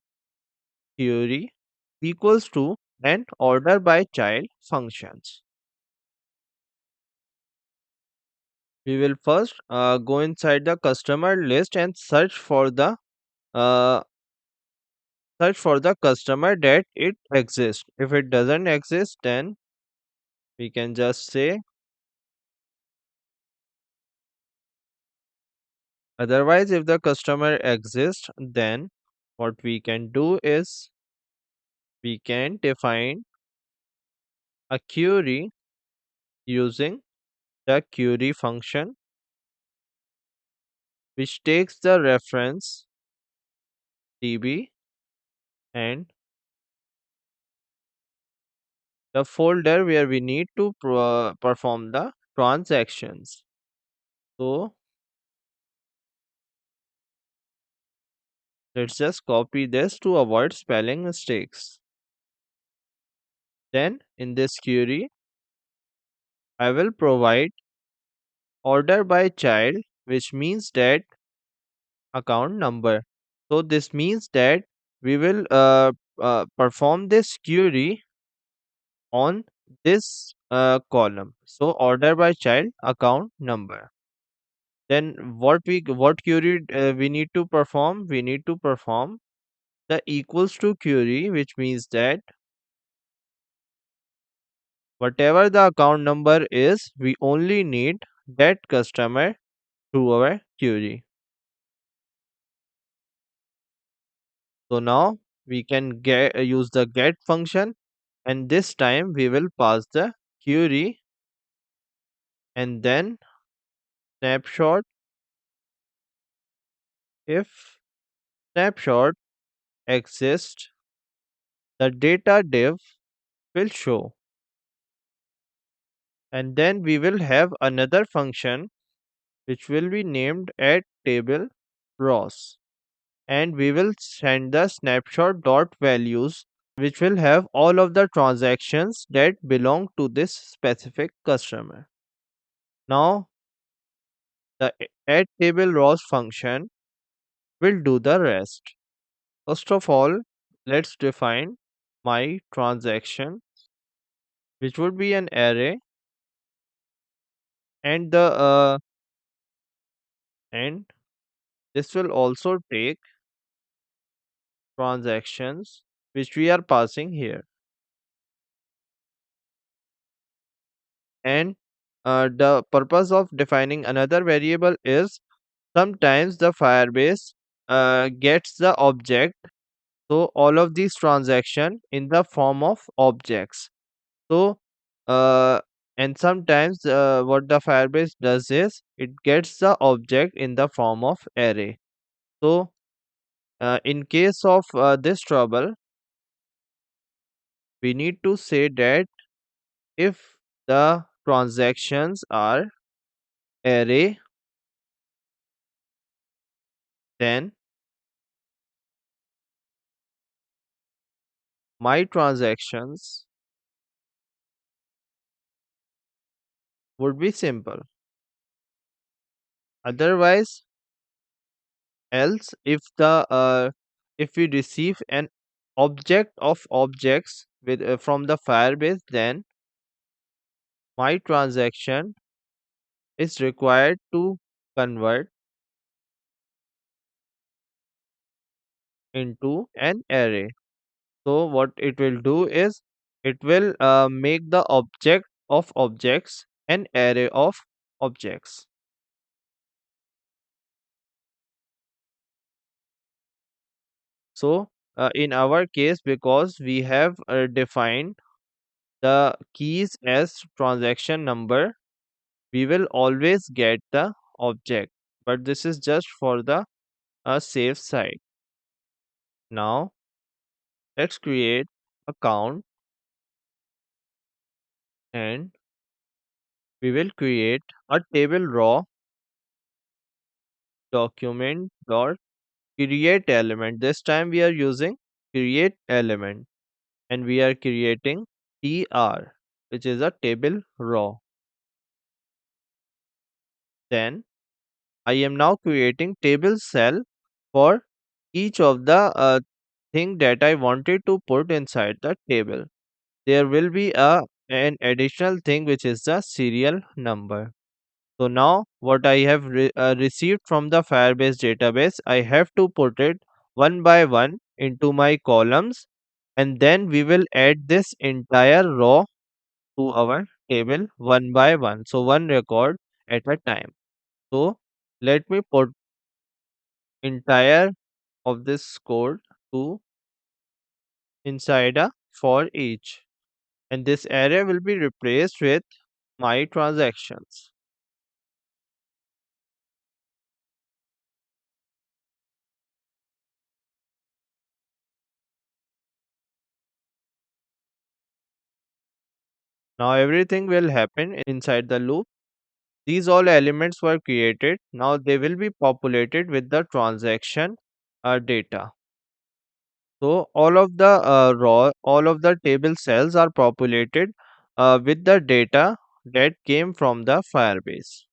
query equals to and order by child functions. We will first go inside the customer list and uh, search for the customer that it exists. If it doesn't exist, then we can just say otherwise. If the customer exists, then what we can do is we can define a query using the query function which takes the reference db and the folder where we need to perform the transactions. So let's just copy this to avoid spelling mistakes. Then in this query I will provide order by child, which means that account number. So this means that we will perform this query on this column. So order by child account number. Then what query we need to perform? We need to perform the equals to query, which means that whatever the account number is, we only need that customer through our query. So now we can use the get function, and this time we will pass the query and then snapshot. If snapshot exists, the data div will show, and then we will have another function which will be named at table rows, and we will send the snapshot dot values, which will have all of the transactions that belong to this specific customer. Now the add table rows function will do the rest. First of all, let's define my transaction, which would be an array, and the and this will also take transactions which we are passing here. And the purpose of defining another variable is sometimes the Firebase gets the object, so all of these transaction in the form of objects. So uh, and sometimes what the Firebase does is it gets the object in the form of array. So in case of this trouble, we need to say that if the transactions are array, then my transactions would be simple. Otherwise, else if we receive an object of objects with from the Firebase, then my transaction is required to convert into an array. So what it will do is it will make the object of objects an array of objects. So in our case, because we have defined the keys as transaction number, we will always get the object, but this is just for the safe side. Now let's create account, and we will create a table raw document dot create element. This time we are using create element, and we are creating tr, which is a table raw. Then I am now creating table cell for each of the thing that I wanted to put inside the table. There will be an additional thing which is the serial number. So now what I have received from the Firebase database, I have to put it one by one into my columns, and then we will add this entire row to our table one by one. So one record at a time. So let me put entire of this code to inside a for each, and this array will be replaced with my transactions. Now everything will happen inside the loop. These all elements were created. Now they will be populated with the transaction data. So all of the table cells are populated with the data that came from the Firebase.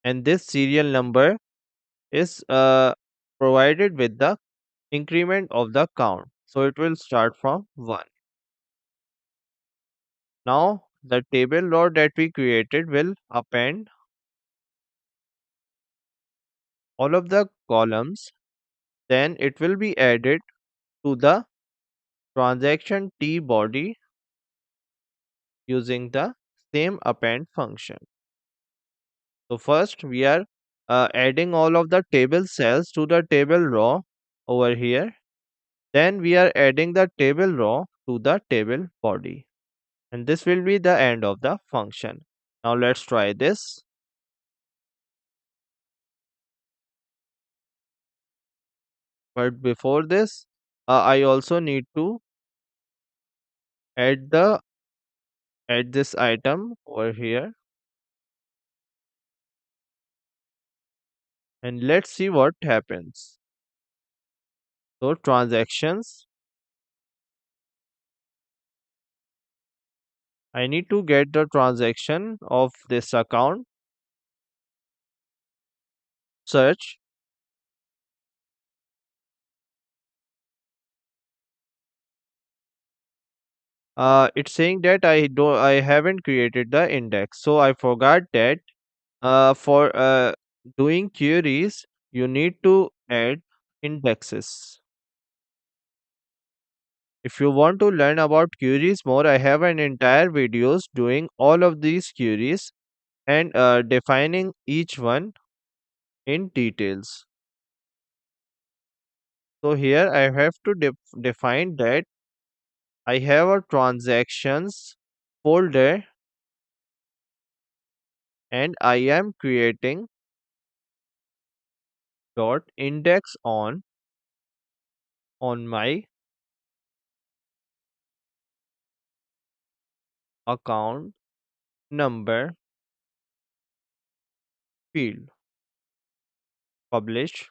And this serial number is provided with the increment of the count. So it will start from 1. Now the table row that we created will append all of the columns. Then it will be added to the transaction T body using the same append function. So first we are adding all of the table cells to the table row over here. Then we are adding the table row to the table body. And this will be the end of the function. Now let's try this. But before this, I also need to add the add this item over here, and let's see what happens. So transactions, I need to get the transaction of this account. Search. It's saying that I haven't created the index, so I forgot that for doing queries you need to add indexes. If you want to learn about queries more, I have an entire videos doing all of these queries and defining each one in details. So here I have to define that I have a transactions folder and I am creating dot index on my account number field. Publish.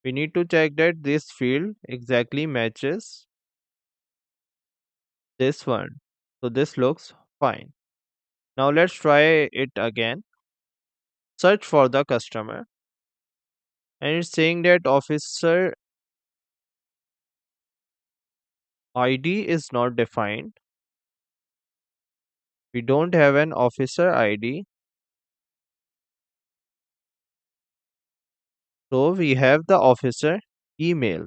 We need to check that this field exactly matches this one. So this looks fine. Now let's try it again. Search for the customer, and it's saying that officer ID is not defined. We don't have an officer ID. So we have the officer email.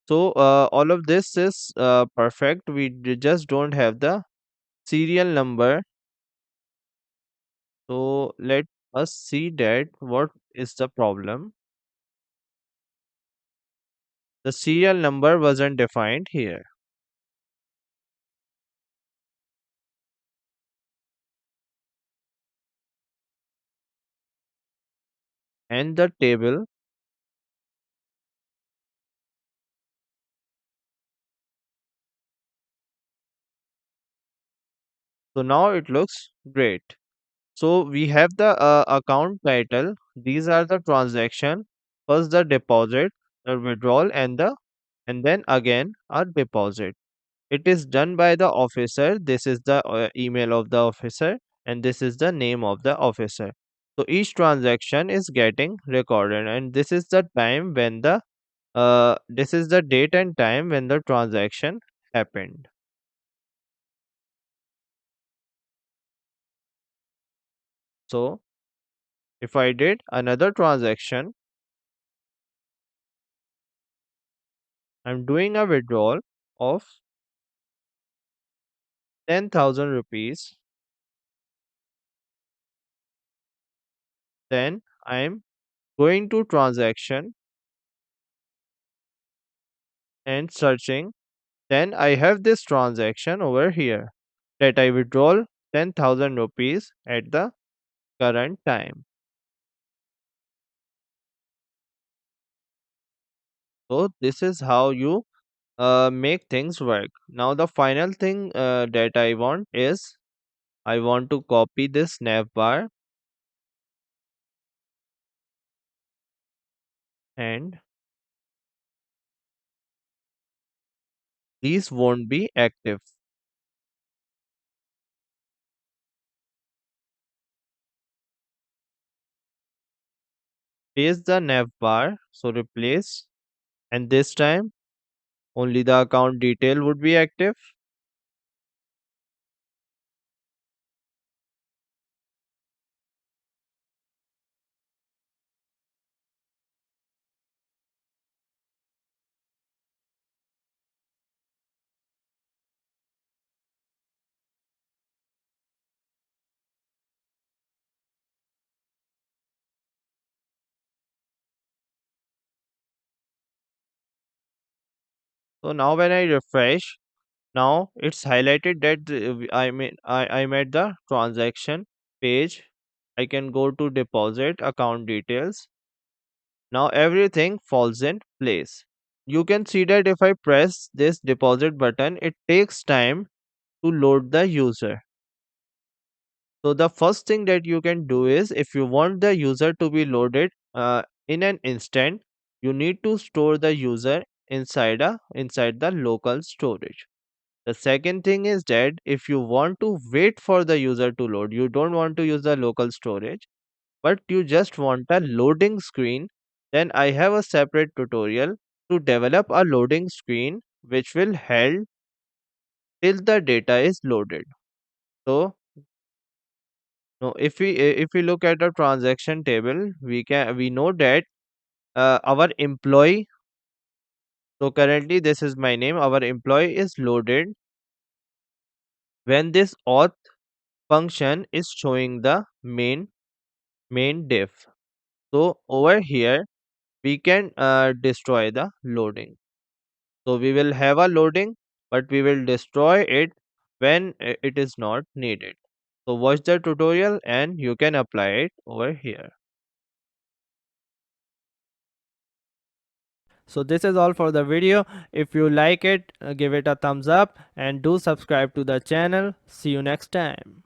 So all of this is perfect. We just don't have the serial number. So let us see that what is the problem. The serial number wasn't defined here. And the table. So now it looks great. So we have the account title. These are the transaction. First the deposit, the withdrawal, and then again a deposit. It is done by the officer. This is the email of the officer, and this is the name of the officer. So each transaction is getting recorded, and this is the time when the this is the date and time when the transaction happened. So if I did another transaction, I'm doing a withdrawal of 10,000 rupees. Then I'm going to transaction and searching. Then I have this transaction over here that I withdraw 10,000 rupees at the current time. So this is how you make things work. Now the final thing that I want is I want to copy this nav bar and these won't be active. Paste the nav bar, so replace, and this time only the account detail would be active. So now when I refresh, now it's highlighted that I'm at the transaction page. I can go to deposit account details. Now everything falls in place. You can see that if I press this deposit button, it takes time to load the user. So the first thing that you can do is, if you want the user to be loaded in an instant, you need to store the user inside the local storage. The second thing is that if you want to wait for the user to load, you don't want to use the local storage, but you just want a loading screen, then I have a separate tutorial to develop a loading screen which will help till the data is loaded. So now if we look at the transaction table, we know that our employee, so currently this is my name, our employee is loaded when this auth function is showing the main diff. So over here we can destroy the loading. So we will have a loading, but we will destroy it when it is not needed. So watch the tutorial and you can apply it over here. So this is all for the video. If you like it, give it a thumbs up and do subscribe to the channel. See you next time.